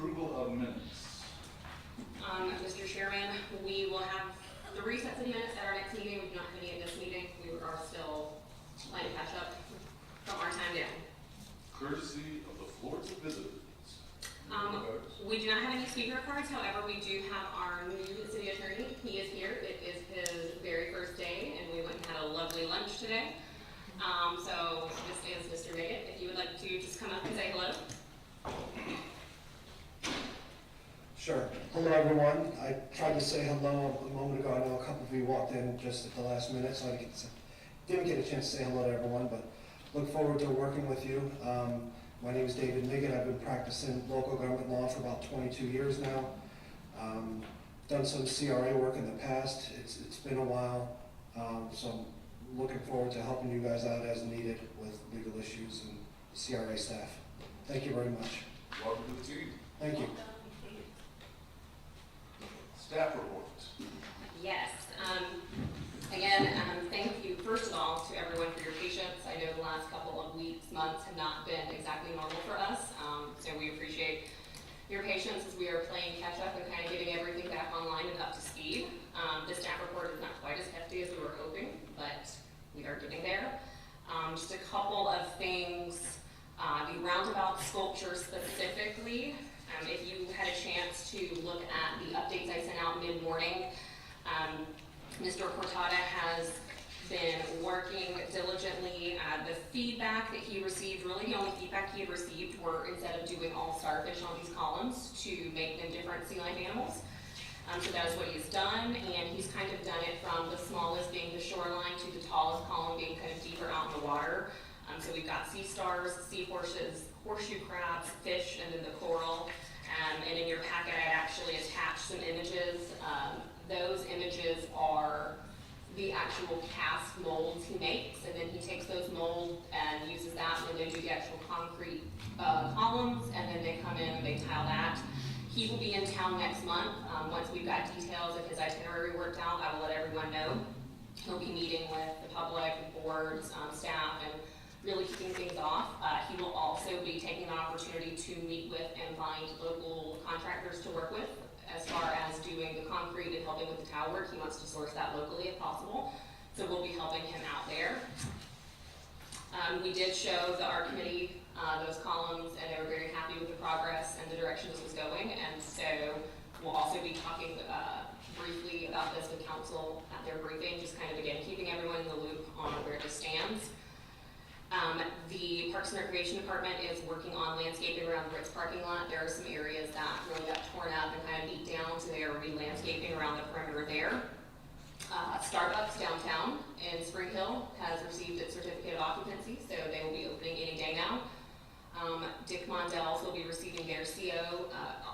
Approval of minutes. Mr. Chairman, we will have 3 sets of minutes at our next meeting. We do not have any at this meeting. We are still playing catch up from our time down. Courtesy of the floor to visitors. We do not have any speaker cards. However, we do have our new city attorney. He is here. It is his very first day, and we went and had a lovely lunch today. So this is Mr. Biggett. If you would like to just come up and say hello. Sure. Hello, everyone. I tried to say hello a moment ago. I know a couple of you walked in just at the last minute, so I didn't get a chance to say hello to everyone, but look forward to working with you. My name is David Miggett. I've been practicing local government law for about 22 years now. Done some CRA work in the past. It's been a while, so I'm looking forward to helping you guys out as needed with legal issues and CRA staff. Thank you very much. Welcome to the team. Thank you. Staff reports. Yes. Again, thank you, first of all, to everyone for your patience. I know the last couple of weeks, months have not been exactly normal for us, so we appreciate your patience as we are playing catch up and kind of getting everything back online and up to speed. The staff report is not quite as hefty as we were hoping, but we are getting there. Just a couple of things. The roundabout sculpture specifically, if you had a chance to look at the updates I sent out mid-morning, Mr. Cortada has been working diligently. The feedback that he received, really the only feedback he had received were instead of doing all starfish on these columns to make them different sea life animals. So that is what he's done, and he's kind of done it from the smallest being the shoreline to the tallest column being kind of deeper out in the water. So we've got sea stars, seahorses, horseshoe crabs, fish, and then the coral. And in your packet, I actually attached some images. Those images are the actual cast molds he makes, and then he takes those molds and uses that when they do the actual concrete columns, and then they come in and they tile that. He will be in town next month. Once we've got details of his itinerary worked out, I will let everyone know. He'll be meeting with the public, boards, staff, and really kicking things off. He will also be taking the opportunity to meet with and find local contractors to work with as far as doing the concrete and helping with the tile work. He wants to source that locally if possible. So we'll be helping him out there. We did show our committee those columns, and they were very happy with the progress and the direction this was going. And so we'll also be talking briefly about this with council at their briefing, just kind of again keeping everyone in the loop on where this stands. The Parks and Recreation Department is working on landscaping around the Ritz parking lot. There are some areas that really got torn up and kind of beat down, so they are re-landscaping around the perimeter there. Starbucks downtown in Spring Hill has received its certificate of occupancy, so they will be opening any day now. Dick Mondell's will be receiving their CO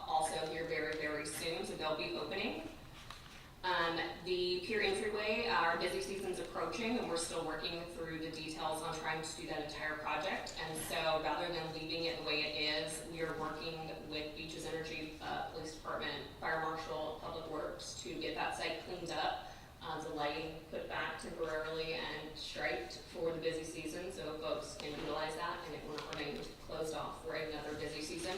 also here very, very soon, so they'll be opening. The pier entryway, our busy season's approaching, and we're still working through the details on trying to do that entire project. And so rather than leaving it the way it is, we are working with Beaches Energy, Police Department, Fire Marshal, Public Works to get that site cleaned up. The lighting put back temporarily and striped for the busy season, so folks can utilize that and it will not remain closed off for another busy season.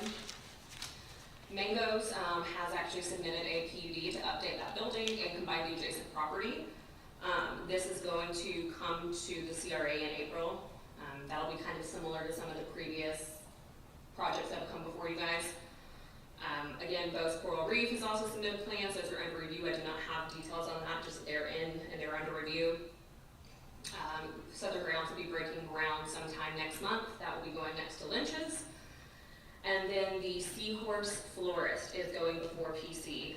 Mangoes has actually submitted a PUD to update that building and combine the adjacent property. This is going to come to the CRA in April. That'll be kind of similar to some of the previous projects that have come before you guys. Again, Beau's Coral Reef has also submitted plans. Those are under review. I do not have details on that, just that they're in and they're under review. Southern Grounds will be breaking ground sometime next month. That will be going next to Lynch's. And then the Seahorse Florist is going before PC,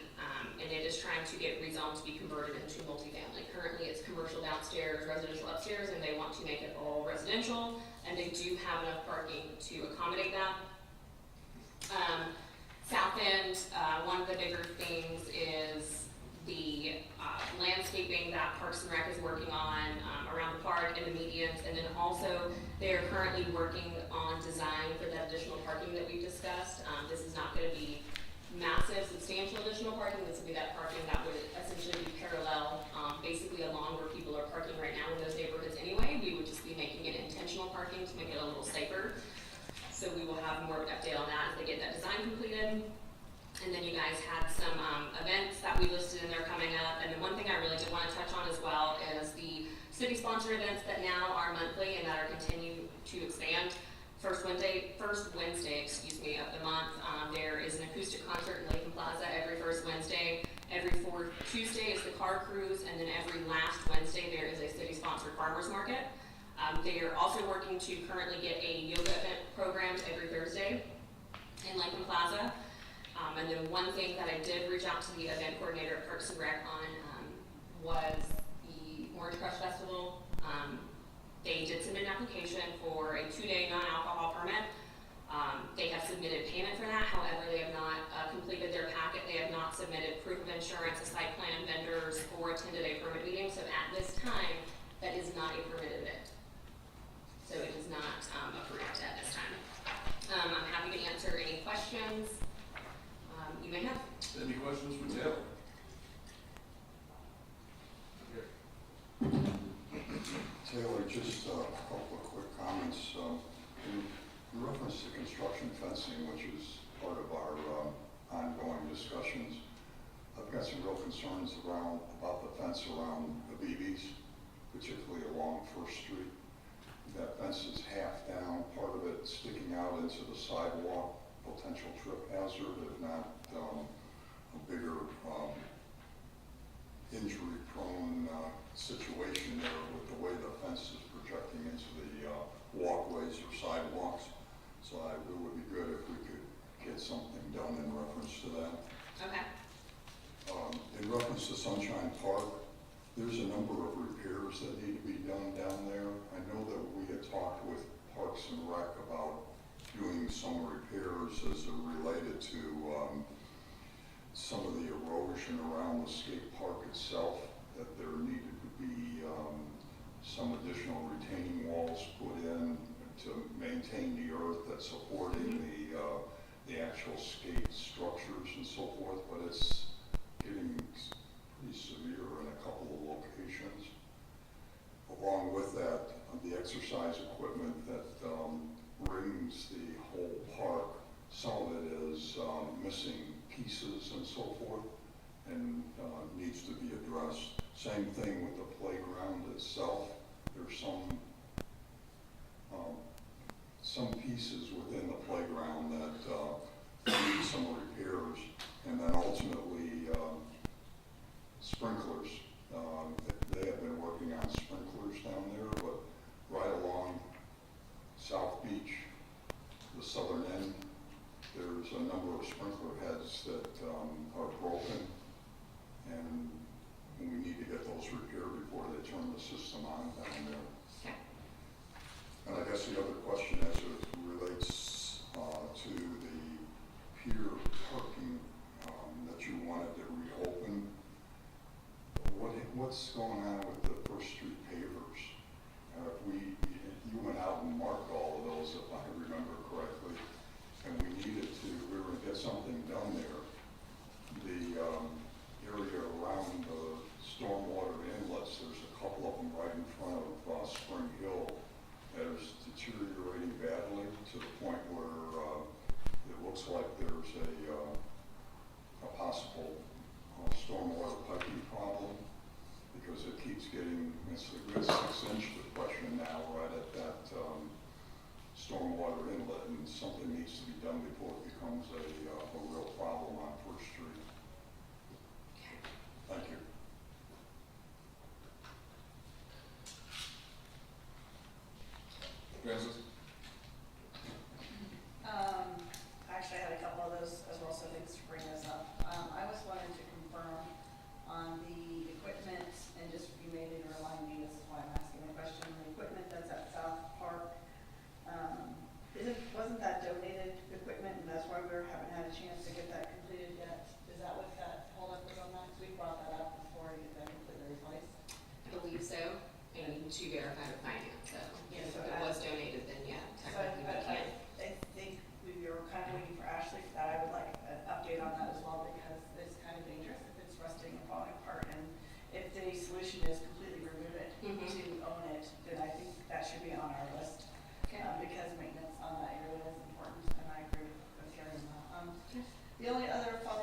and it is trying to get rezoned to be converted into multifamily. Currently it's commercial downstairs, residential upstairs, and they want to make it all residential, and they do have enough parking to accommodate that. South End, one of the bigger things is the landscaping that Parks and Rec is working on around the park and the medians, and then also they are currently working on design for that additional parking that we've discussed. This is not going to be massive, substantial additional parking. This would be that parking that would essentially be parallel, basically along where people are parking right now in those neighborhoods anyway. We would just be making it intentional parking to make it a little safer. So we will have more of an update on that as they get that design completed. And then you guys had some events that we listed in there coming up. And the one thing I really did want to touch on as well is the city-sponsored events that now are monthly and that are continuing to expand. First Wednesday, of the month, there is an acoustic concert in Latham Plaza every first Wednesday. Every fourth Tuesday is the car cruise, and then every last Wednesday there is a city-sponsored farmers market. They are also working to currently get a yoga event programmed every Thursday in Latham Plaza. And then one thing that I did reach out to the event coordinator at Parks and Rec on was the Orange Crush Festival. They did submit an application for a 2-day non-alcohol permit. They have submitted payment for that. However, they have not completed their packet. They have not submitted proof of insurance, a site plan, vendors, or attended a permit meeting. So at this time, that is not a permitted event. So it is not approved at this time. I'm happy to answer any questions you may have. Any questions for Taylor? Okay. Taylor, just a couple of quick comments. In reference to construction fencing, which is part of our ongoing discussions, I've got some real concerns about the fence around the BBs, particularly along First Street. That fence is half down, part of it sticking out into the sidewalk, potential trip hazard, if not a bigger injury-prone situation there with the way the fence is projecting into the walkways or sidewalks. So it would be good if we could get something done in reference to that. Okay. In reference to Sunshine Park, there's a number of repairs that need to be done down there. I know that we had talked with Parks and Rec about doing some repairs as they're related to some of the erosion around the skate park itself, that there needed to be some additional retaining walls put in to maintain the earth that's supporting the actual skate structures and so forth, but it's getting pretty severe in a couple of locations. Along with that, the exercise equipment that rings the whole park, some of it is missing pieces and so forth, and needs to be addressed. Same thing with the playground itself. There's some pieces within the playground that need some repairs, and then ultimately sprinklers. They have been working on sprinklers down there, but right along South Beach, the southern end, there's a number of sprinkler heads that are broken, and we need to get those repaired before they turn the system on down there. Okay. And I guess the other question as it relates to the pier parking that you wanted to reopen, what's going on with the First Street pavers? You went out and marked all of those, if I remember correctly, and we were going to get something done there. The area around the stormwater inlets, there's a couple of them right in front of Spring Hill that is deteriorating badly to the point where it looks like there's a possible stormwater piping problem, because it keeps getting, it's a good 6-inch depression now right at that stormwater inlet, and something needs to be done before it becomes a real problem on First Street. Thank you. Francis? Actually, I had a couple of those as well, so thanks for bringing those up. I was wanting to confirm on the equipment, and just you made it remind me, this is why I'm asking the question, the equipment that's at South Park, wasn't that donated equipment, and that's why we haven't had a chance to get that completed yet? Is that what that holdup was on that? 'Cause we brought that up before to get that completely replaced. I believe so, and to verify with finance, so yes, So if it was donated, then yeah, So technically we can. I think we were kind of waiting for Ashley for that. I would like an update on that as well, because it's kind of dangerous if it's rusting and falling apart. And if the solution is completely remove it Mhm. to own it, then I think that should be on our list. Okay. Because maintenance on that area is important, and I agree with Karen on that. The only other follow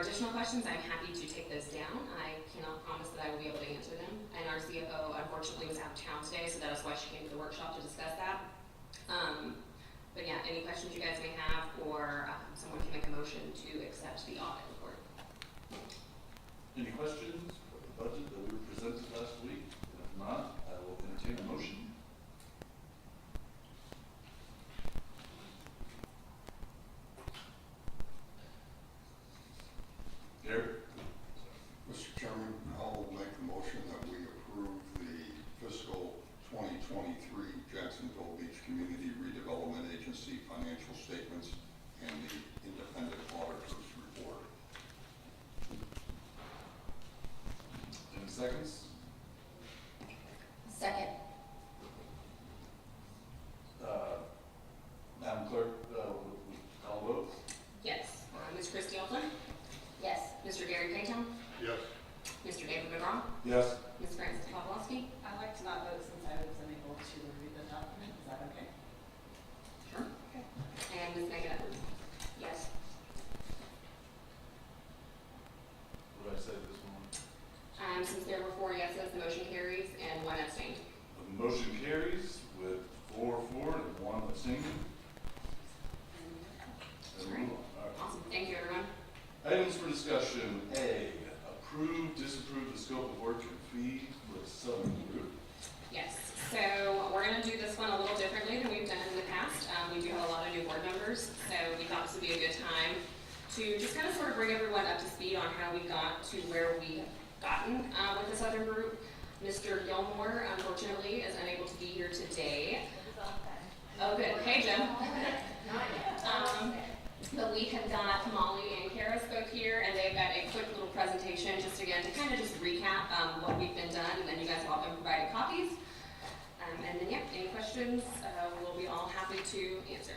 are additional questions, I'm happy to take those down. I cannot promise that I will be able to answer them. And our CFO unfortunately was out of town today, so that is why she came to the workshop to discuss that. But yeah, any questions you guys may have, or someone can make a motion to accept the audit report. Any questions for the budget that we presented last week? If not, I will entertain a motion. Gary? Mr. Chairman, I'll make a motion that we approve the fiscal 2023 Jacksonville Beach Community Redevelopment Agency financial statements and the independent auditor's report. Any seconds? Second. Madam Clerk, we call vote? Yes. Ms. Christie Alton? Yes. Mr. Gary Payton? Yes. Mr. David McGraw? Yes. Ms. Frances Pawlowski? I'd like to not vote since I was unable to review the document. Is that okay? Sure. Okay. And Ms. Megan Evans? Yes. What did I say this morning? Since there were 4 yeses, the motion carries and 1 abstained. The motion carries with 4 for and 1 abstaining. Then we move on. All right. Awesome. Thank you, everyone. Items for discussion. A, approve, disapprove the scope of work and fee with Southern Group. Yes, so we're gonna do this one a little differently than we've done in the past. We do have a lot of new board members, so we thought this would be a good time to just kind of sort of bring everyone up to speed on how we got to where we have gotten with the Southern Group. Mr. Gilmore, unfortunately, is unable to be here today. Oh, good. Hey, Jim. But we have got Molly and Kara spoke here, and they've got a quick little presentation, just again, to kind of just recap what we've been done, and then you guys have all been provided copies. And then, yeah, any questions, we'll be all happy to answer.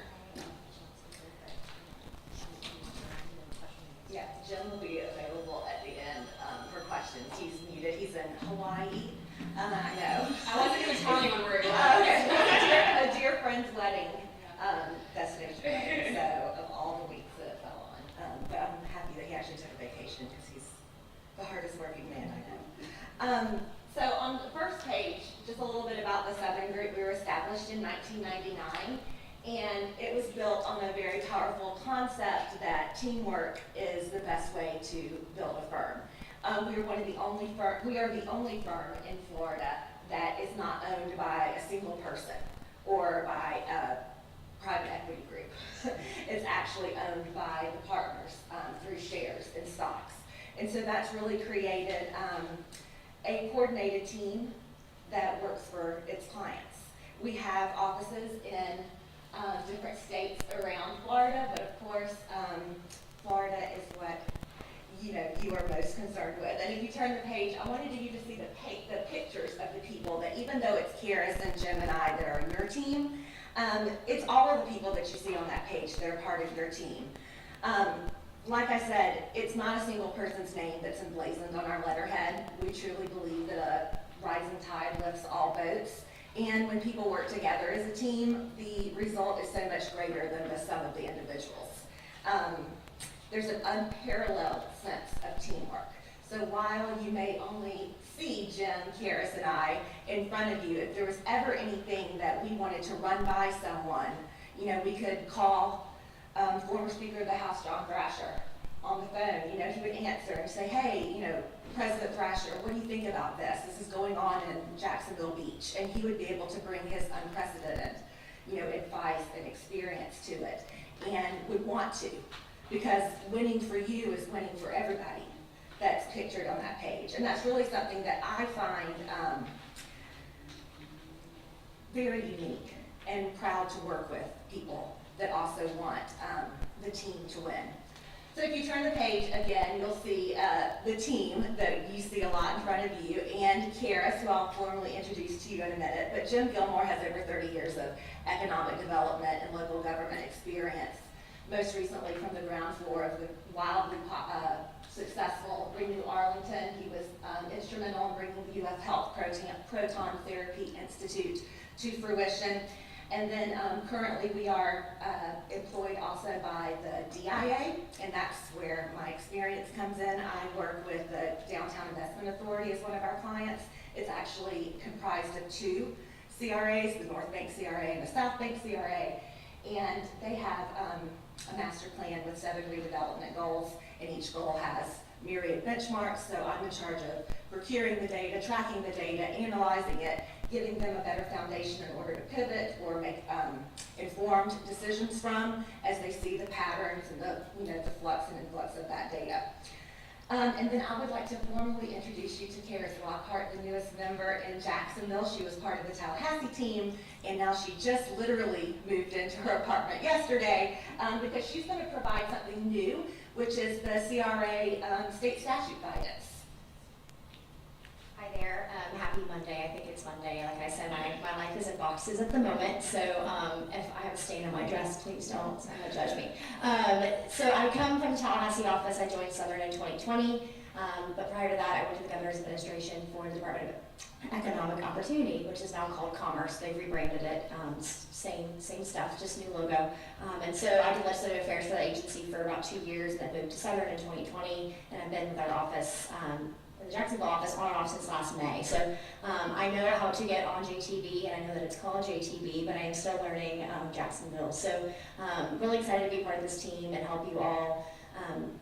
Yeah, Jim will be available at the end for questions. He's muted. He's in Hawaii. I know. I wasn't going to tell anyone where it was. A dear friend's wedding destination. Wedding, so of all the weeks that it fell on. But I'm happy that he actually took a vacation because he's the hardest working man I know. So on the first page, just a little bit about the Southern Group. We were established in 1999. And it was built on a very powerful concept that teamwork is the best way to build a firm. We are the only firm in Florida that is not owned by a single person or by a private equity group. It's actually owned by the partners through shares and stocks. And so that's really created a coordinated team that works for its clients. We have offices in different states around Florida, but of course, Florida is what you are most concerned with. And if you turn the page, I wanted you to see the pictures of the people that, even though it's Kyrus and Jim and I that are on your team, it's all of the people that you see on that page that are part of your team. Like I said, it's not a single person's name that's emblazoned on our letterhead. We truly believe that a rising tide lifts all boats. And when people work together as a team, the result is so much greater than the sum of the individuals. There's an unparalleled sense of teamwork. So while you may only see Jim, Kyrus, and I in front of you, if there was ever anything that we wanted to run by someone, we could call former Speaker of the House, John Thrasher, on the phone. He would answer and say, hey, President Thrasher, what do you think about this? This is going on in Jacksonville Beach. And he would be able to bring his unprecedented, advice and experience to it, and would want to, because winning for you is winning for everybody that's pictured on that page. And that's really something that I find very unique, and proud to work with people that also want the team to win. So if you turn the page again, you'll see the team that you see a lot in front of you, and Kyrus, who I'll formally introduce to you in a minute. But Jim Gilmore has over 30 years of economic development and local government experience, most recently from the ground floor of the wildly successful Renew Arlington. He was instrumental in bringing the U.S. Health Proton Therapy Institute to fruition. And then currently we are employed also by the DIA, and that's where my experience comes in. I work with the Downtown Investment Authority as one of our clients. It's actually comprised of two CRAs, the North Bank CRA and the South Bank CRA, and they have a master plan with 7 redevelopment goals, and each goal has myriad benchmarks, so I'm in charge of procuring the data, tracking the data, analyzing it, giving them a better foundation in order to pivot or make informed decisions from as they see the patterns and the flux and influx of that data. And then I would like to formally introduce you to Karis Lockhart, the newest member in Jacksonville. She was part of the Tallahassee team, and now she just literally moved into her apartment yesterday because she's going to provide something new, which is the CRA state statute guidance. Hi there, happy Monday. I think it's Monday. Like I said, my life is in boxes at the moment, so if I have a stain on my dress, please don't judge me. So I come from the Tallahassee office. I joined Southern in 2020, but prior to that, I went to the Governor's Administration for the Department of Economic Opportunity, which is now called Commerce. They've rebranded it, same stuff, just new logo. And so I did legislative affairs for the agency for about 2 years, then moved to Southern in 2020, and I've been with our office the Jacksonville office on and off since last May. So I know how to get on JTB, and I know that it's called JTB, but I am still learning Jacksonville. So really excited to be part of this team and help you all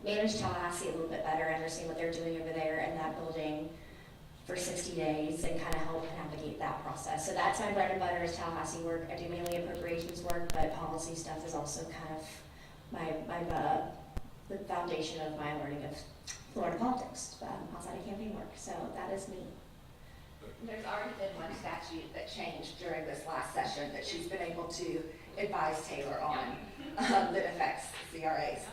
manage Tallahassee a little bit better, understand what they're doing over there in that building for 60 days and kind of help navigate that process. So that's my bread and butter is Tallahassee work. I do mainly appropriations work, but policy stuff is also kind of the foundation of my learning of Florida politics outside of campaign work. So that is me. There's already been one statute that changed during this last session that she's been able to advise Taylor on that affects CRAs.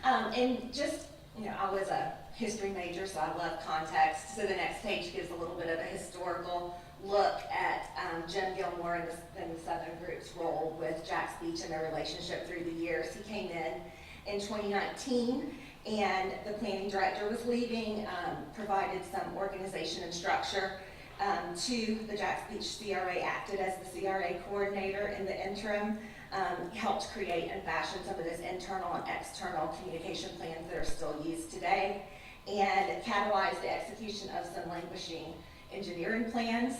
And just, I was a history major, so I love context. So the next page gives a little bit of a historical look at Jim Gilmore and the Southern Group's role with Jack's Beach and their relationship through the years. He came in 2019, and the planning director was leaving, provided some organization and structure to the Jack's Beach CRA, acted as the CRA coordinator in the interim, helped create and fashion some of this internal and external communication plans that are still used today, and catalyzed the execution of some languishing engineering plans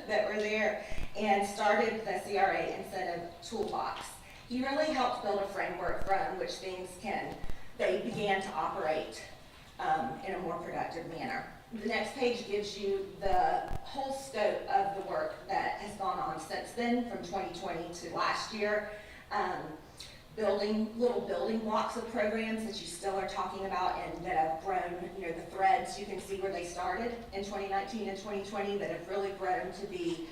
that were there, and started the CRA incentive toolbox. He really helped build a framework from which things they began to operate in a more productive manner. The next page gives you the whole scope of the work that has gone on since then, from 2020 to last year. Building little building blocks of programs that you still are talking about and that have grown, the threads, you can see where they started in 2019 and 2020 that have really grown to be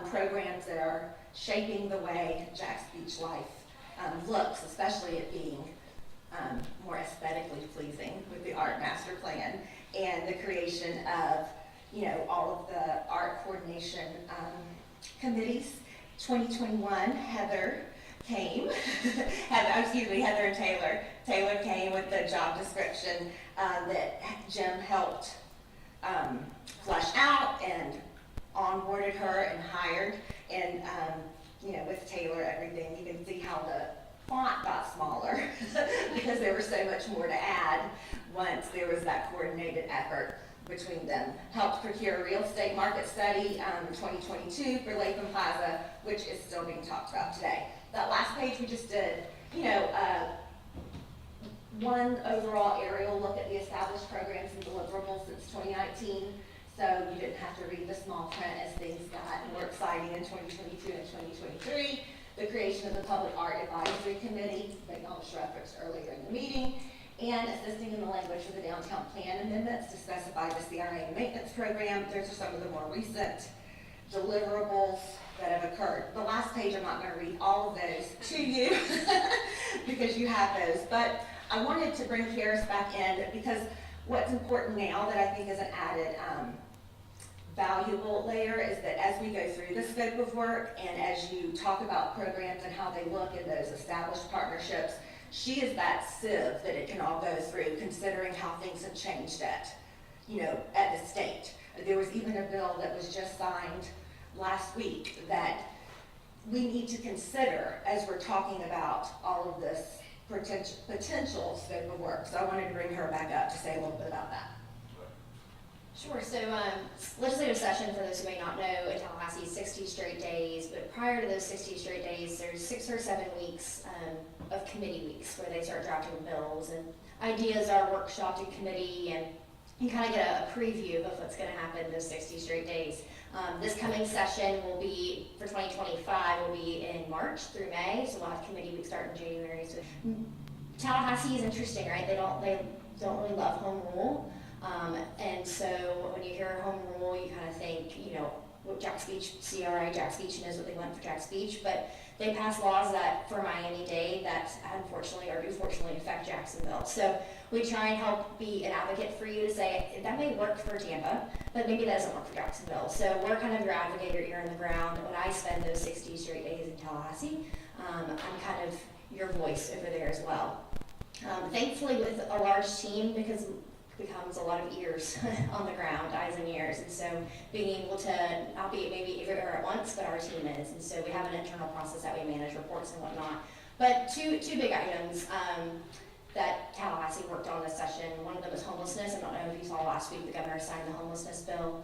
programs that are shaping the way Jack's Beach life looks, especially it being more aesthetically pleasing with the art master plan and the creation of, all of the art coordination committees. 2021, Heather came, Heather and Taylor. Taylor came with the job description that Jim helped flesh out and onboarded her and hired. And, with Taylor, everything, you can see how the font got smaller because there was so much more to add once there was that coordinated effort between them. Helped procure a real estate market study in 2022 for Latham Plaza, which is still being talked about today. That last page we just did, one overall aerial look at the established programs and deliverables since 2019. So you didn't have to read the small print as things got more exciting in 2022 and 2023. The creation of the Public Art Advisory Committee that y'all just referenced earlier in the meeting, and assisting in the language of the downtown plan amendments to specify the CRA maintenance program. Those are some of the more recent deliverables that have occurred. The last page, I'm not going to read all of those to you because you have those, but I wanted to bring Karis back in because what's important now that I think is an added valuable layer is that as we go through the scope of work and as you talk about programs and how they look in those established partnerships, she is that sieve that it can all go through, considering how things have changed at the state. There was even a bill that was just signed last week that we need to consider as we're talking about all of this potential scope of work. So I wanted to bring her back up to say a little bit about that. Sure. So legislative session, for those who may not know, in Tallahassee is 60 straight days, but prior to those 60 straight days, there's 6 or 7 weeks of committee weeks where they start drafting bills and ideas are workshopped in committee, and you kind of get a preview of what's going to happen those 60 straight days. This coming session will be, for 2025, will be in March through May, so we'll have committee week start in January. So Tallahassee is interesting, right? They don't really love home rule. And so when you hear home rule, you kind of think, you know, Jack's Beach, CRA, Jack's Beach knows what they want for Jack's Beach, but they pass laws that for Miami-Dade that unfortunately or do fortunately affect Jacksonville. So we try and help be an advocate for you to say, that may work for Tampa, but maybe that doesn't work for Jacksonville. So we're kind of your advocate, your ear on the ground. When I spend those 60 straight days in Tallahassee, I'm kind of your voice over there as well. Thankfully with a large team, because becomes a lot of ears on the ground, eyes and ears, and so being able to not be maybe everywhere at once, but our team is, and so we have an internal process that we manage reports and whatnot. But two big items that Tallahassee worked on this session. One of them is homelessness. I don't know if you saw last week the governor signed the homelessness bill.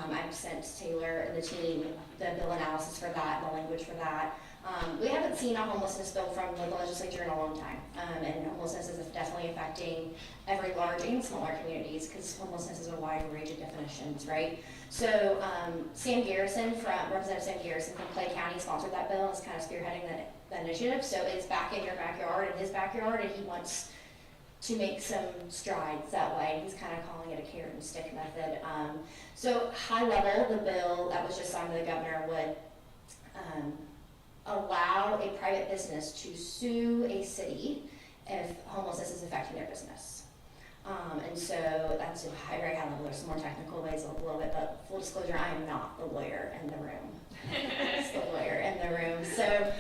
I've sent Taylor and the team the bill analysis for that, the language for that. We haven't seen a homelessness bill from the legislature in a long time, and homelessness is definitely affecting every large and smaller communities because homelessness is a wide range of definitions, right? So Representative Sam Garrison from Clay County sponsored that bill and is kind of spearheading the initiative. So it's back in your backyard, in his backyard, and he wants to make some strides that way. He's kind of calling it a carrot and stick method. So high level, the bill that was just signed by the governor would allow a private business to sue a city if homelessness is affecting their business. And so that's a very high level. There's some more technical ways a little bit, but full disclosure, I am not the lawyer in the room. It's the lawyer in the room. So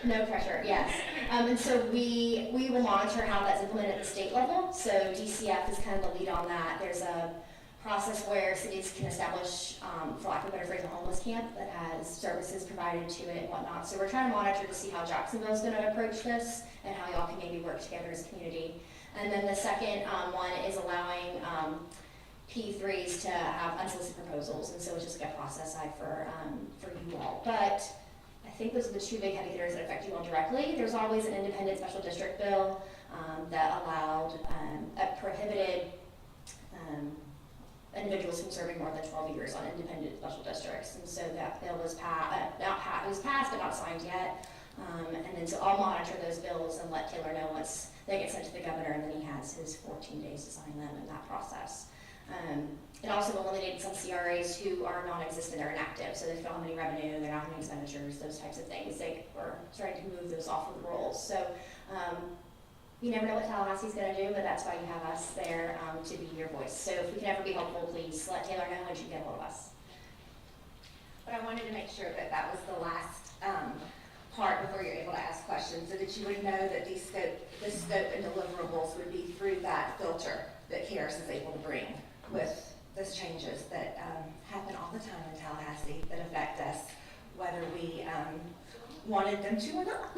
no pressure, yes. And so we will monitor how that's implemented at the state level. So DCF is kind of the lead on that. There's a process where cities can establish, for lack of a better phrase, a homeless camp that has services provided to it and whatnot. So we're trying to monitor to see how Jacksonville is going to approach this and how y'all can maybe work together as a community. And then the second one is allowing P3s to have unsolicited proposals, and so it's just like a process side for you all. But I think those are the two big heavy hitters that affect you all directly. There's always an independent special district bill that allowed, prohibited individuals from serving more than 12 years on independent special districts, and so that bill was it was passed but not signed yet. And then so I'll monitor those bills and let Taylor know once they get sent to the governor, and then he has his 14 days to sign them in that process. It also eliminated some CRAs who are non-existent or inactive, so they don't have any revenue, they're not having expenditures, those types of things. They were trying to move those off of the rolls. So you never know what Tallahassee's going to do, but that's why you have us there to be your voice. So if we can ever be helpful, please let Taylor know when she can get a hold of us. But I wanted to make sure that that was the last part before you're able to ask questions, so that you would know that the scope and deliverables would be through that filter that CARES is able to bring with those changes that happen all the time in Tallahassee that affect us, whether we wanted them to or not.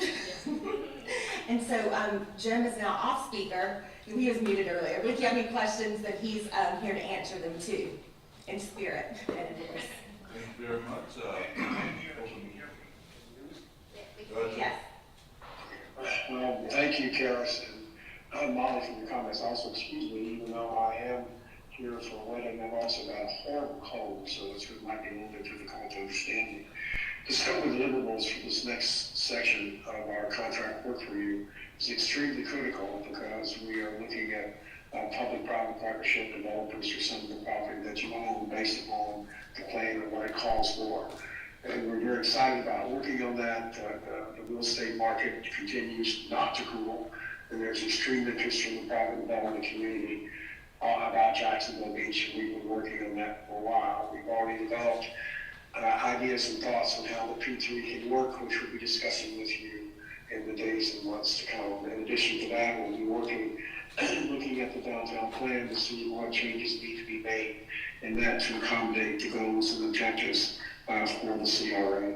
And so Jim is now off speaker. He was muted earlier, but if you have any questions, then he's here to answer them too, in spirit and in voice. Thank you very much. Yes. Thank you, Karis, and Molly, for your comments. Also, excuse me, even though I am here for a wedding, I've also got a horrible cold, so it might be a little bit difficult to understand me. The scope of deliverables for this next section of our contract work for you is extremely critical because we are looking at public-private partnership developers for some of the property that you own based upon the plan and what it calls for. And we're very excited about working on that. The real estate market continues not to cool, and there's extreme interest from the private development community about Jacksonville Beach, and we've been working on that for a while. We've already developed ideas and thoughts on how the P3 can work, which we'll be discussing with you in the days and months to come. In addition to that, we'll be looking at the downtown plan to see what changes need to be made in that to accommodate the goals and objectives for the CRA. All right,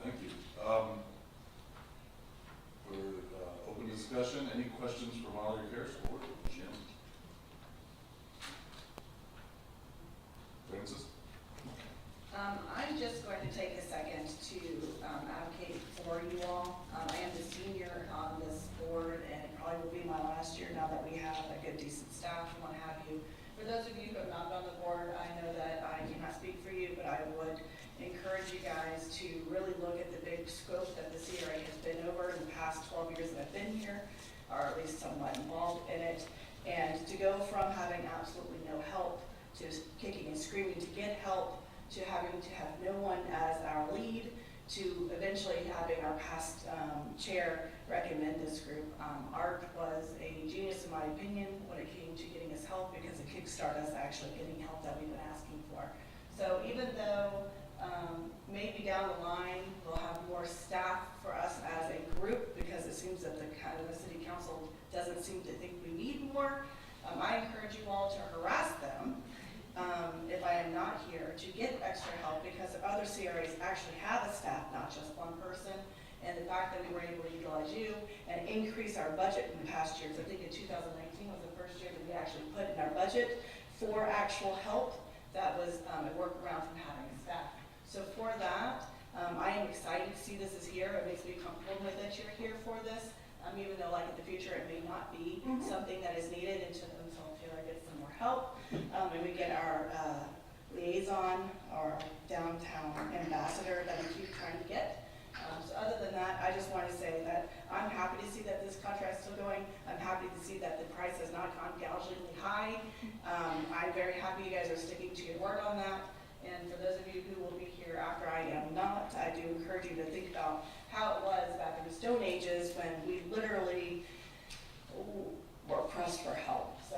thank you. For open discussion, any questions for Molly or Karis or Jim? Francis? I'm just going to take a second to advocate for you all. I am the senior on this board, and it probably will be my last year now that we have a good, decent staff and what have you. For those of you who have not been on the board, I know that I cannot speak for you, but I would encourage you guys to really look at the big scope that the CRA has been over in the past 12 years that I've been here, or at least somewhat involved in it, and to go from having absolutely no help to kicking and screaming to get help, to having to have no one as our lead, to eventually having our past chair recommend this group. Art was a genius in my opinion when it came to getting us help, because it kickstarted us actually getting help that we've been asking for. So even though maybe down the line we'll have more staff for us as a group, because it seems that the city council doesn't seem to think we need more, I encourage you all to harass them if I am not here, to get extra help, because other CRAs actually have a staff, not just one person. And the fact that we were able to utilize you and increase our budget in the past years, I think in 2019 was the first year that we actually put in our budget for actual help, that was a workaround from having a staff. So for that, I am excited to see this is here. It makes me comfortable with that you're here for this, even though like in the future it may not be something that is needed until Taylor gets some more help. And we get our liaison, our downtown ambassador that we keep trying to get. So other than that, I just want to say that I'm happy to see that this contract is still going. I'm happy to see that the price has not gone gougingly high. I'm very happy you guys are sticking to your word on that. And for those of you who will be here after I am not, I do encourage you to think about how it was back in the Stone Ages when we literally were pressed for help. So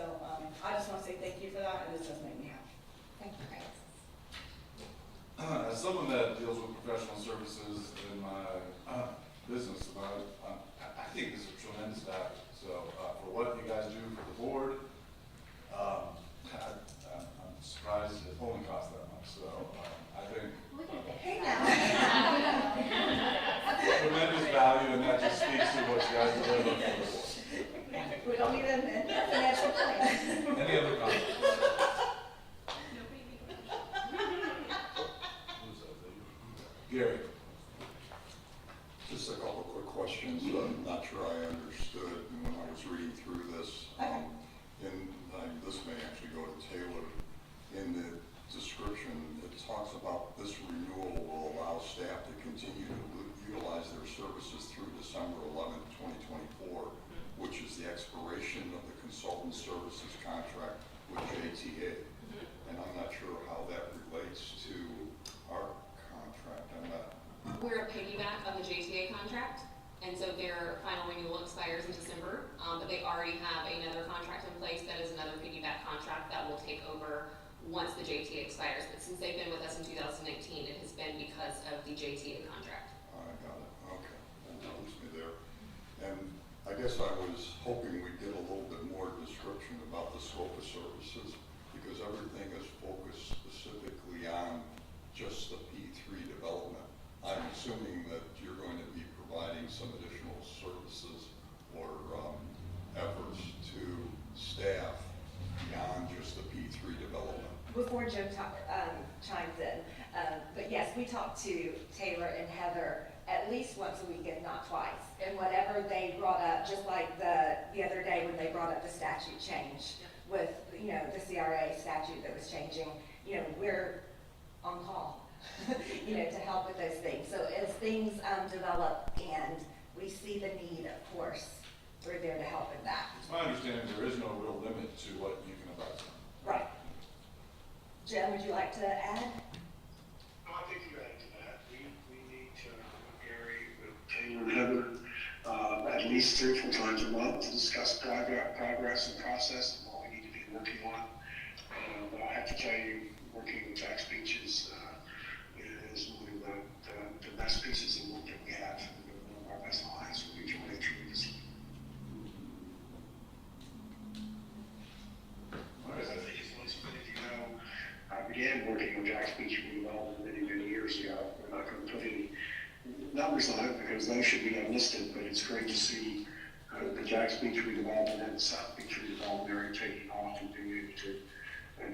I just want to say thank you for that, and this does make me happy. Thank you, Francis. As someone that deals with professional services in my business, I think this is a tremendous value. So for what you guys do for the board, I'm surprised it only costs that much. So I think Hey now. tremendous value, and that just speaks to what you guys deliver for the board. We don't need a financial plan. Any other comments? Gary? Just a couple quick questions. I'm not sure I understood when I was reading through this. This may actually go to Taylor. In the description, it talks about this renewal will allow staff to continue to utilize their services through December 11th, 2024, which is the expiration of the consultant services contract with JTA. And I'm not sure how that relates to our contract. We're a piggyback of the JTA contract, and so their final renewal expires in December, but they already have another contract in place that is another piggyback contract that will take over once the JTA expires. But since they've been with us in 2019, it has been because of the JTA contract. I got it. Okay. That helps me there. And I guess I was hoping we'd get a little bit more description about the scope of services, because everything is focused specifically on just the P3 development. I'm assuming that you're going to be providing some additional services or efforts to staff beyond just the P3 development. Before Jim chimes in, but yes, we talk to Taylor and Heather at least once a week, if not twice. And whatever they brought up, just like the other day when they brought up the statute change with, the CRA statute that was changing, we're on call, to help with those things. So as things develop and we see the need, of course, we're there to help with that. It's my understanding there is no real limit to what you can advise on. Right. Jim, would you like to add? No, I think you added to that. We need to, Gary, Taylor and Heather, at least 3 or 4 times a month to discuss progress and process and what we need to be working on. And I have to tell you, working with Jack's Beaches is one of the best pieces of work that we have. One of our best lines. We enjoy it tremendously. All right. I think it's most of it, numbers on it because those should be unlisted, but it's great to see the Jack's Beach redevelopment and the South Beach redevelopment area taking off and being able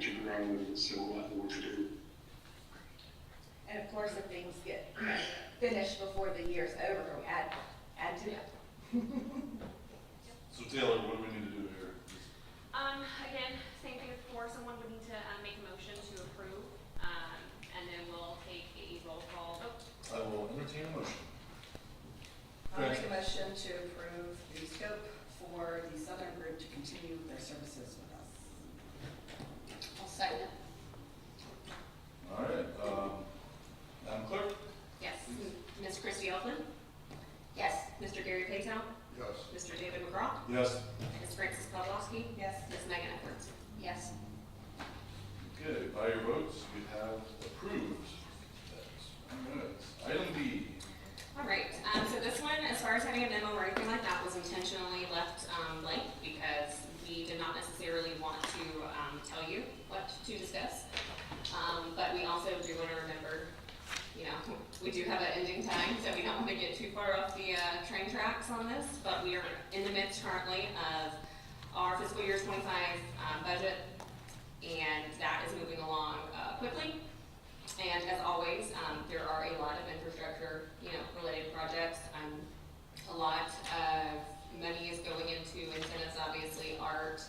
to grow, and still a lot more to do. And of course, if things get finished before the year's over, we add to it. So Taylor, what do we need to do here? Again, same thing as before, someone would need to make a motion to approve, and then we'll take a roll call. I will entertain a motion. I'll make a motion to approve the scope for the Southern Group to continue their services with us. I'll second it. All right, Madam Clerk? Yes. Ms. Christie Elfman? Yes. Mr. Gary Paytown? Yes. Mr. David McGraw? Yes. Ms. Frances Pawlowski? Yes. Ms. Megan Edwards? Yes. Okay, by your votes, we have approved that. All right, item B. All right, so this one, as far as having a memo or anything like that, was intentionally left blank because we did not necessarily want to tell you what to discuss. But we also do want to remember, you know, we do have an ending time, so we don't want to get too far off the train tracks on this, but we are in the midst currently of our fiscal year 25 budget, and that is moving along quickly. And as always, there are a lot of infrastructure, you know, related projects. A lot of money is going into incentives, obviously, art,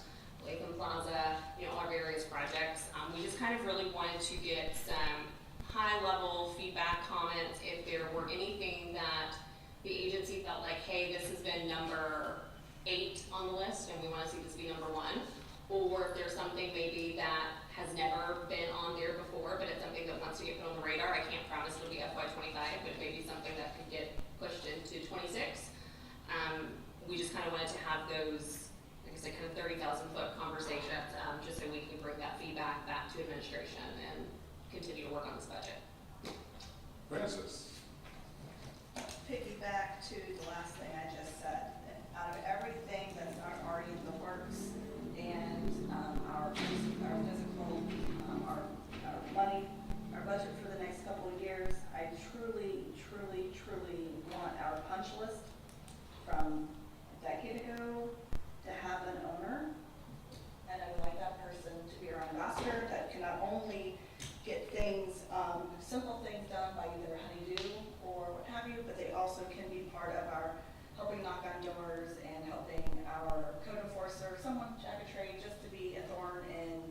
Latham Plaza, you know, our various projects. We just kind of really wanted to get some high-level feedback, comments, if there were anything that the agency felt like, hey, this has been number 8 on the list, and we want to see this be number 1. Or if there's something maybe that has never been on there before, but it's something that wants to get put on the radar. I can't promise it'll be FY25, but it may be something that could get pushed into 26. We just kind of wanted to have those, like I said, kind of 30,000-foot conversations, just so we can bring that feedback back to administration and continue to work on this budget. Francis? Piggyback to the last thing I just said. Out of everything that's already in the works and our physical, our money, our budget for the next couple of years, I truly want our punch list from a decade ago to have an owner. And I would like that person to be our ambassador that can not only get things, simple things done by either honeydew or what have you, but they also can be part of our helping knock on doors and helping our code enforcer, someone, jack a trade, just to be a thorn in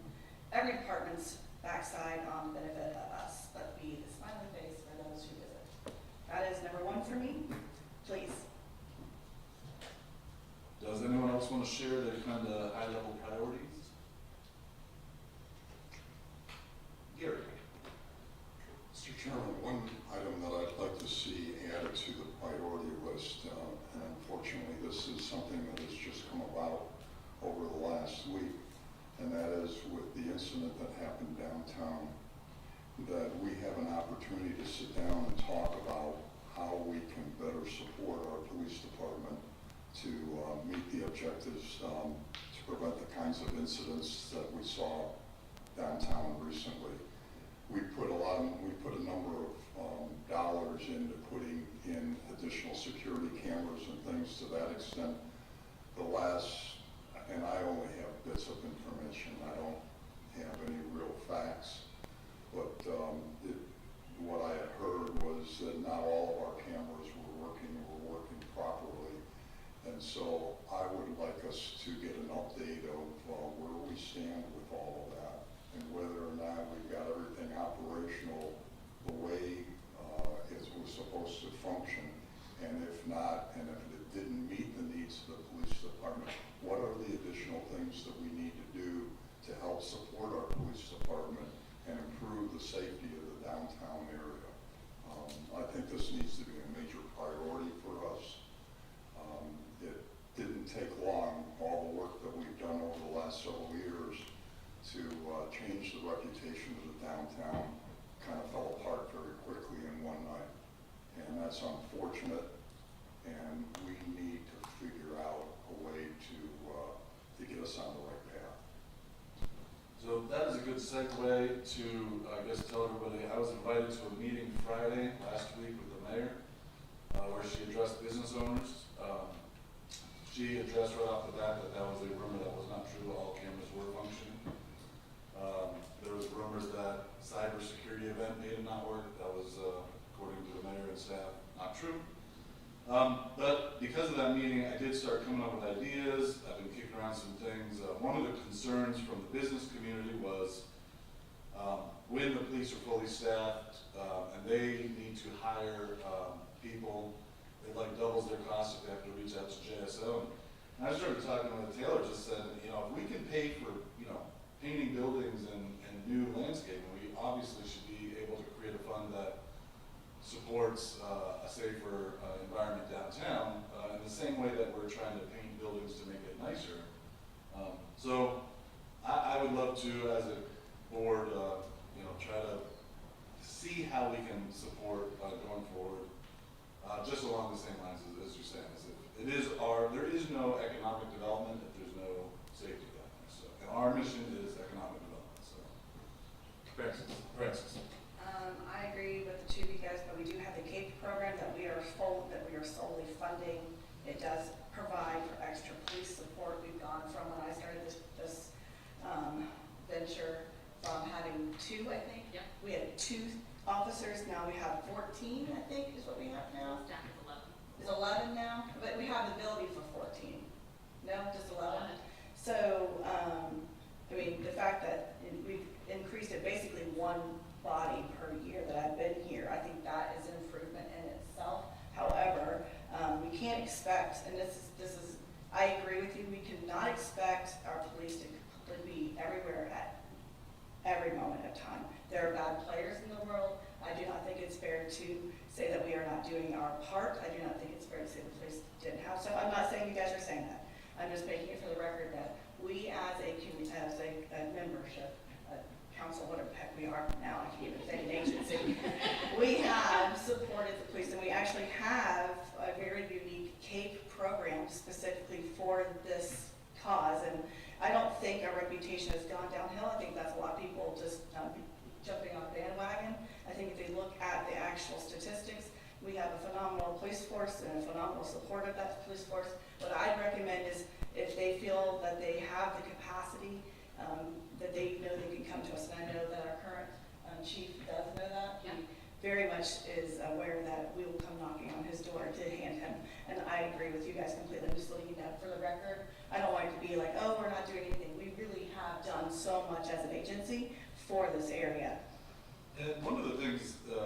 every department's backside on benefit of us, but be the smiling face for those who visit. That is number 1 for me. Please. Does anyone else want to share their kind of high-level priorities? Gary? Mr. Chairman, one item that I'd like to see added to the priority list, and unfortunately this is something that has just come about over the last week, and that is with the incident that happened downtown, that we have an opportunity to sit down and talk about how we can better support our police department to meet the objectives to prevent the kinds of incidents that we saw downtown recently. We put a number of dollars into putting in additional security cameras and things to that extent. And I only have bits of information. I don't have any real facts. But what I had heard was that not all of our cameras were working properly. And so I would like us to get an update of where we stand with all of that and whether or not we've got everything operational the way it was supposed to function. And if not, and if it didn't meet the needs of the police department, what are the additional things that we need to do to help support our police department and improve the safety of the downtown area? I think this needs to be a major priority for us. It didn't take long, all the work that we've done over the last several years to change the reputation of the downtown kind of fell apart very quickly in one night. And that's unfortunate, and we need to figure out a way to get us on the right path. So that is a good segue to, I guess, tell everybody, I was invited to a meeting Friday last week with the mayor. address business owners. She addressed right off the bat that that was a rumor that was not true, all cameras were functioning. There was rumors that cybersecurity event may have not worked, that was, according to the mayor and staff, not true. But because of that meeting, I did start coming up with ideas. I've been kicking around some things. One of the concerns from the business community was when the police are fully staffed and they need to hire people, it like doubles their cost if they have to reach out to JSO. And I started talking with Taylor, just said, you know, if we can pay for, you know, painting buildings and new landscaping, we obviously should be able to create a fund that supports a safer environment downtown in the same way that we're trying to paint buildings to make it nicer. So I would love to, as a board, you know, try to see how we can support going forward, just along the same lines as you're saying. As if it is there is no economic development if there's no safety down there. So, and our mission is economic development. So, Francis. I agree with the two of you guys, but we do have the CAPE program that we are solely funding. It does provide for extra police support. We've gone from when I started this venture from having 2, I think. Yep. We had 2 officers, now we have 14, I think, is what we have now. Staff is 11. It's 11 now, but we have the ability for 14. No, just 11. So, I mean, the fact that we've increased it basically 1 body per year that I've been here, I think that is an improvement in itself. However, we can't expect, and this is, I agree with you, we cannot expect our police to be everywhere at every moment of time. There are bad players in the world. I do not think it's fair to say that we are not doing our part. I do not think it's fair to say the police didn't have stuff. I'm not saying you guys are saying that. I'm just making it for the record that we as a community, as a membership, council, whatever the heck we are now, I can't even say an agency, we have supported the police, and we actually have a very unique CAPE program specifically for this cause. And I don't think our reputation has gone downhill. I think that's a lot of people just jumping on the bandwagon. I think if they look at the actual statistics, we have a phenomenal police force and a phenomenal support of that police force. What I'd recommend is if they feel that they have the capacity, that they know they can come to us. And I know that our current chief does know that. Yeah. He very much is aware that we will come knocking on his door to hand him. And I agree with you guys completely. I'm just letting you know for the record. I don't want it to be like, oh, we're not doing anything. We really have done so much as an agency for this area. And one of the things, you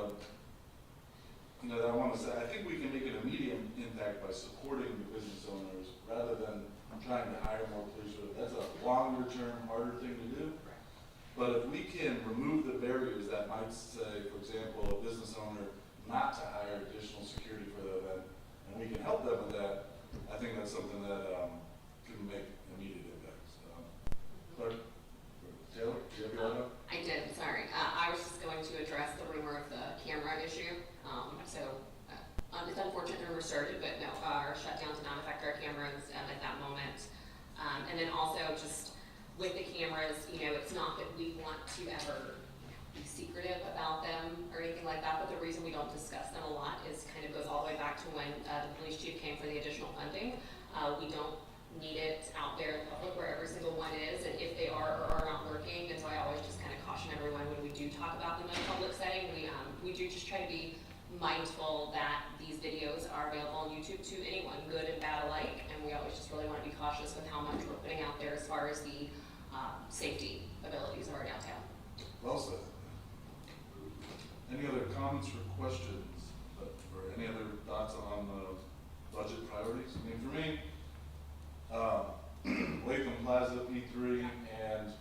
know, that I want to say, I think we can make an immediate impact by supporting the business owners rather than trying to hire more police. That's a longer term, harder thing to do. But if we can remove the barriers that might say, for example, a business owner not to hire additional security for the event, and we can help them with that, I think that's something that can make immediate impacts. Clerk, Taylor, do you have your hand up? I did, sorry. I was just going to address the rumor of the camera issue. It's unfortunate the rumor started, but no, our shutdown did not affect our cameras at that moment. And then also just with the cameras, you know, it's not that we want to ever be secretive about them or anything like that, but the reason we don't discuss them a lot is kind of goes all the way back to when the police chief came for the additional funding. We don't need it out there in the public where every single one is, and if they are or are not working. And so I always just kind of caution everyone when we do talk about them in a public setting, we do just try to be mindful that these videos are available on YouTube to anyone, good and bad alike, and we always just really want to be cautious with how much we're putting out there as far as the safety abilities of our downtown. Well said. Any other comments or questions, or any other thoughts on budget priorities? I mean, for me, Latham Plaza, P3, and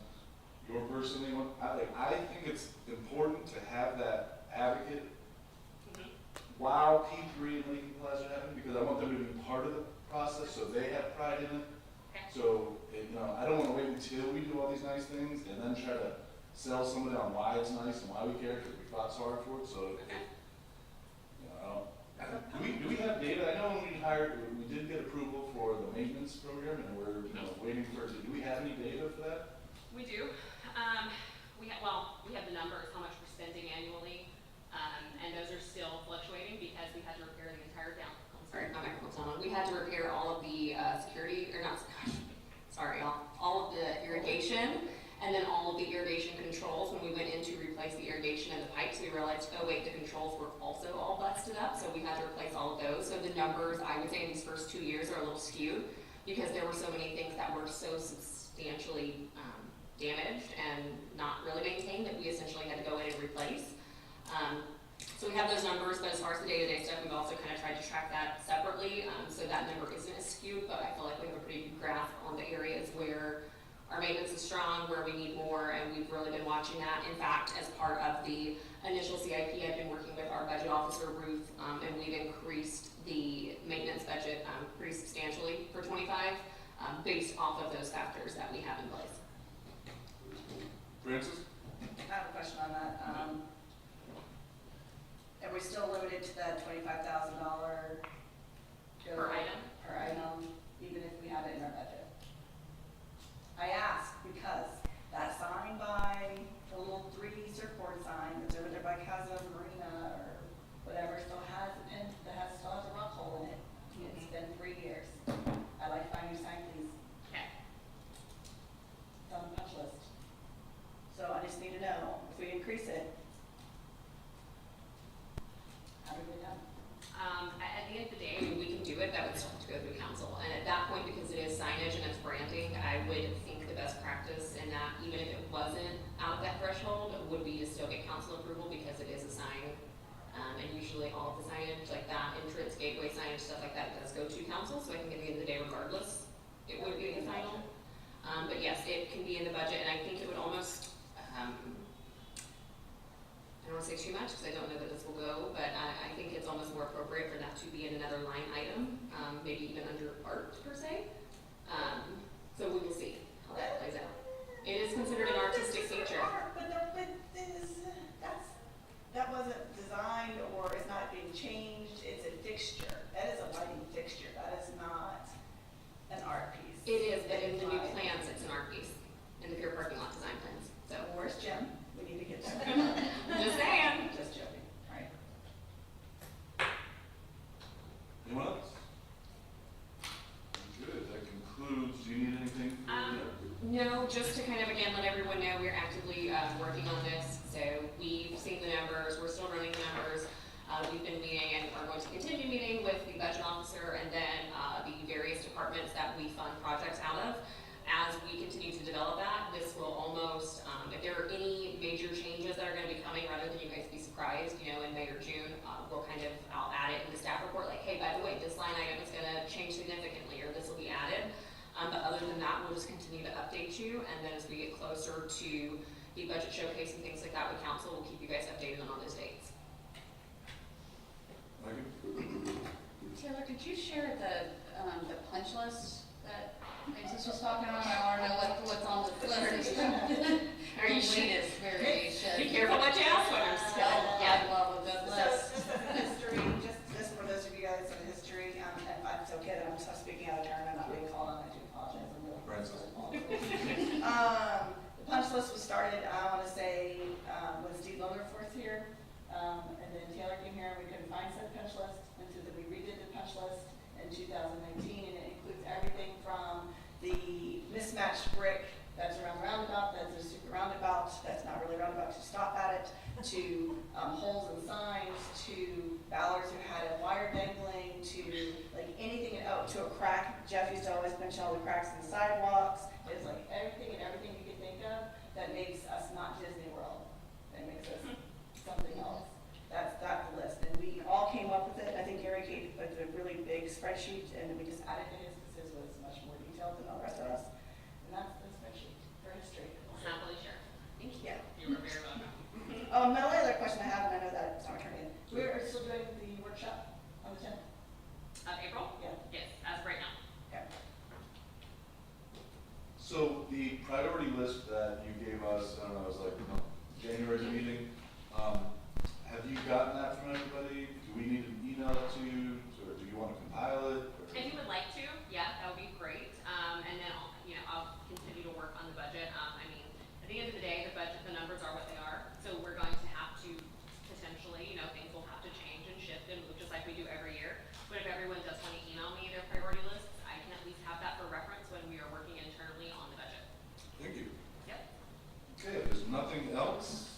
your personally, I think it's important to have that advocate while P3 and Latham Plaza are happening, because I want them to be part of the process so they have pride in it. Okay. So, you know, I don't want to wait until we do all these nice things and then try to sell somebody on why it's nice and why we care because we fought so hard for it. So, you know, do we have data? I know when we did get approval for the maintenance program, and we're waiting for it. Do we have any data for that? We do. We have the numbers, how much we're spending annually, and those are still fluctuating because we had to repair the entire we had to repair all of the security, or not, sorry, all of the irrigation, and then all of the irrigation controls. When we went in to replace the irrigation and the pipes, we realized, oh wait, the controls were also all busted up, so we had to replace all of those. So the numbers, I would say, in these first 2 years are a little skewed, because there were so many things that were so substantially damaged and not really maintained that we essentially had to go in and replace. So we have those numbers, but as far as the day-to-day stuff, we've also kind of tried to track that separately, so that number isn't as skewed, but I feel like we have a pretty good graph on the areas where our maintenance is strong, where we need more, and we've really been watching that. In fact, as part of the initial CIP, I've been working with our budget officer, Ruth, and we've increased the maintenance budget pretty substantially for 25, based off of those factors that we have in place. Francis? I have a question on that. Are we still limited to that $25,000 Per item? Per item, even if we have it in our budget? I ask because that sign by the little 3D surfboard sign that's over there by Casa Marina or whatever still has a pin, still has a rock hole in it. It's been 3 years. I'd like to find a new sign, please. Okay. It's on the punch list. So I just need to know if we increase it, how do we get done? At the end of the day, we can do it, that would still have to go through council. And at that point, because it is signage and it's branding, I would think the best practice in that, even if it wasn't out of that threshold, would be to still get council approval because it is a sign. And usually all of the signage, like that entrance, gateway signage, stuff like that, does go to council. So I think at the end of the day, regardless, it would be the final. But yes, it can be in the budget, and I think it would almost, I don't want to say too much because I don't know that this will go, but I think it's almost more appropriate for that to be in another line item, maybe even under art per se. So we will see how that plays out. It is considered an artistic feature. That wasn't designed or is not being changed. It's a fixture. That is a lighting fixture. That is not an art piece. It is, but in the new plans, it's an art piece, in the pure parking lot design plans. So Where's Jim? We need to get there. just saying. Just joking. All right. Anyone else? Good, that concludes, do you need anything? No, just to kind of, again, let everyone know we're actively working on this. So we've seen the numbers, we're still running the numbers. We've been meeting and are going to continue meeting with the budget officer and then the various departments that we fund projects out of. As we continue to develop that, this will almost, if there are any major changes that are going to be coming, rather than you guys be surprised, in May or June, I'll add it in the staff report, like, hey, by the way, this line item is going to change significantly, or this will be added. But other than that, we'll just continue to update you, and then as we get closer to the budget showcase and things like that with council, we'll keep you guys updated on all those dates. Taylor, could you share the punch list that Francis was talking about? I want to know what's on the list. Are you Latest variation. Be careful what you ask for. I love a good list. Just the history, just for those of you guys in history, and it's okay that I'm speaking out of turn, I'm not being called on, I do apologize. I'm really Francis. The punch list was started, I want to say, when Steve Loderforth here, and then Taylor came here, and we couldn't find said punch list, and so that we redid the punch list in 2019, and it includes everything from the mismatched brick that's around the roundabout, that's a super roundabout, that's not really a roundabout, to stop at it, to holes in signs, to ballards who had a wire dangling, to like anything, to a crack. Jeff used to always mention all the cracks in the sidewalks. It's like everything and everything you can think of that makes us not Disney World. That makes us something else. That's the list. And we all came up with it. I think Gary came with a really big spreadsheet, and we just added to his because his was much more detailed than all the rest of us. And that's the spreadsheet for history. Happily share. Thank you. Yeah. You were very welcome. The only other question I have, and I know that it's not turning in, we're still doing the workshop on the 10th? April? Yeah. Yes, as of right now. Okay. So the priority list that you gave us, I don't know, it was like January's meeting. Have you gotten that from anybody? Do we need to email it to you, or do you want to compile it? Or? If you would like to, yeah, that would be great. And then I'll continue to work on the budget. I mean, at the end of the day, the numbers are what they are. So we're going to have to potentially, things will have to change and shift and move just like we it's